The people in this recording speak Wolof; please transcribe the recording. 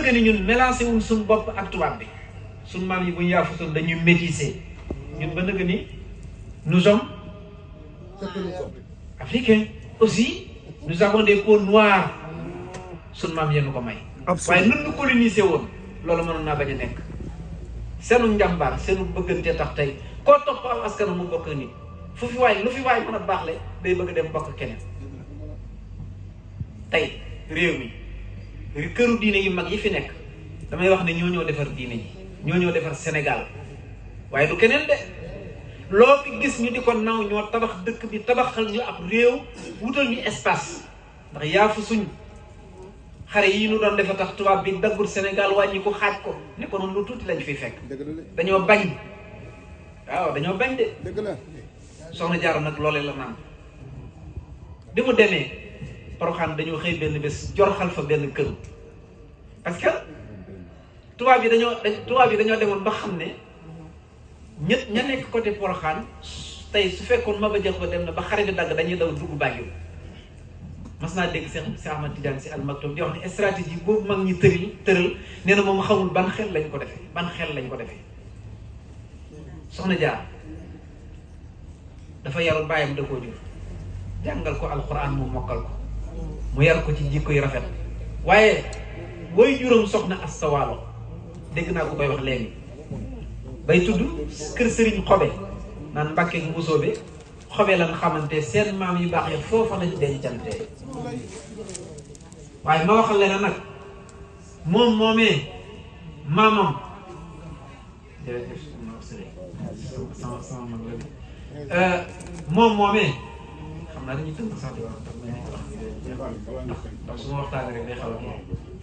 nëgë ni ñun mélangé wuñ suñu bopp ak tubaab bi suñu maam yi bu ñu yaafutoon dañuy métissé ñun ba nëgë ni nous sommes africains aussi. Nous avons des peaux noires suñu maam yéen ko may. waaye nun ñu colonisé woon loolu mënoon naa bañ a nekk. seenu njàmbaar seenu bëggante tax tey koo topp aw askan mu bokk nit fu fi waay lu fi waay mën a baaxle day bëgg dem bokk keneen. tey réew mi këru diine yu mag yi fi nekk damay wax ne ñoo ñoo defar diine ji ñoo ñoo defar Sénégal waaye du keneen de loo fi gis ñu di ko naw ñoo tabax dëkk bi tabaxal ñu ab réew wutal ñu espace ndax yaafu suñ xare yi ñu doon defa tax tubaab bi daggul Sénégal wàññi ko xaaj ko ne ko noonu lu tuuti lañ fiy fekk dañoo bañ waaw dañoo bañ de soxna Jaara nag loolee la naan bi mu demee Porokhane dañoo xëy benn bés jorxal fa benn kër parce que tubaab yi dañoo demoon ba xam ne ña nekk côté Porokhane tey su fekkoon Maba Jaxu dem na ba xare bi dagg dañuy daw dugg Banjul mas naa dégg Cheikh Ahmad Tidiane Sy Al Maktoum di wax ne stratégie boobu mag ñi tëral nee na moom xamul ban xel lañ ko defee soxna Jaar dafa yaru bàyyam da koo jur jàngal ko alxuraan mu mokkal ko mu yar ko ci jikko yu rafet waaye booy juróom soxna Asta Waalo dégg naa ko koy wax léegi bay tudd kër sëriñ xobe naan Mbàkke ak Mbusoobe xobe lan xamante seen maam yu baax ya foofa lañ dencante waaye ma waxal leen nag moom moomee maamam moom moomee xam naa dañuy tënk sax di wax ndax su ma waxtaanee rek day xaw a kii